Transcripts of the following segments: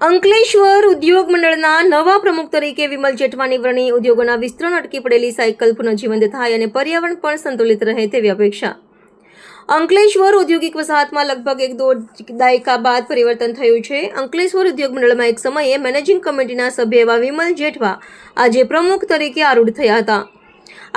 અંકલેશ્વર ઉદ્યોગ મંડળના નવા પ્રમુખ તરીકે વિમલ જેઠવાની વરણી ઉદ્યોગોના વિસ્તરણ અટકી પડેલી સાયકલ પુનઃજીવંત થાય અને પર્યાવરણ પણ સંતુલિત રહે તેવી અપેક્ષા. અંકલેશ્વર ઔદ્યોગિક વસાહતમાં લગભગ 1.5 દાયકા બાદ પરિવર્તન થયું છે. અંકલેશ્વર ઉદ્યોગ મંડળમાં એક સમયે મેનેજિંગ કમિટીના સભ્ય એવા વિમલ જેઠવા આજે પ્રમુખ તરીકે આરૂઢ થયા હતા.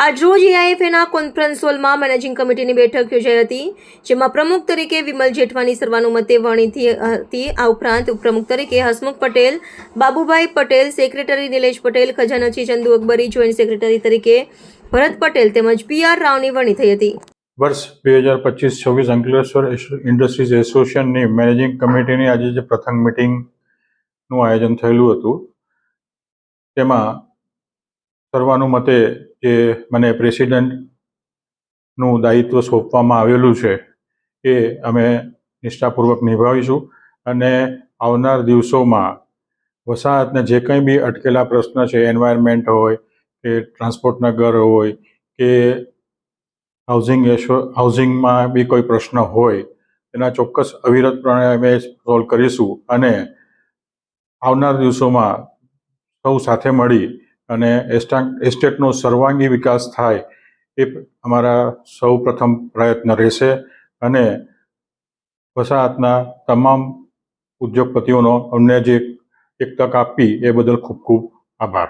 આજરોજ એઆઈએફએના કોન્ફરન્સ હોલમાં મેનેજિંગ કમિટીની બેઠક યોજાઈ હતી, જેમાં પ્રમુખ તરીકે વિમલ જેઠવાની સર્વાનુમતે વરણી થઈ હતી. આ ઉપરાંત ઉપપ્રમુખ તરીકે હસમુખ પટેલ, બાબુભાઈ પટેલ, સેક્રેટરી નિલેશ પટેલ, ખજાનચી ચંદુ અકબરી, જોઈન્ટ સેક્રેટરી તરીકે ભરત પટેલ તેમજ પીઆર રાવની વરણી થઈ હતી. વર્ષ 2025-26 અંકલેશ્વર ઇન્ડસ્ટ્રીઝ એસોસિએશનની મેનેજિંગ કમિટીની આજે જે પ્રથમ મિટિંગનું આયોજન થયેલું હતું, તેમાં સર્વાનુમતે જે મને પ્રેસિડેન્ટનું દાયિત્વ સોંપવામાં આવેલું છે એ અમે નિષ્ઠાપૂર્વક નિભાવીશું અને આવનાર દિવસોમાં વસાહતને જે કંઈ બી અટકેલા પ્રશ્ન છે, એન્વાયરમેન્ટ હોય કે ટ્રાન્સપોર્ટના ઘર હોય કે હાઉસિંગમાં બી કોઈ પ્રશ્ન હોય, એના ચોક્કસ અવિરતપણે અમે સોલ્વ કરીશું અને આવનાર દિવસોમાં સૌ સાથે મળી અને એસ્ટેટનો સર્વાંગી વિકાસ થાય એ અમારા સૌ પ્રથમ પ્રયત્ન રહેશે અને વસાહતના તમામ ઉદ્યોગપતિઓનો અમને જે એક તક આપી એ બદલ ખૂબ ખૂબ આભાર.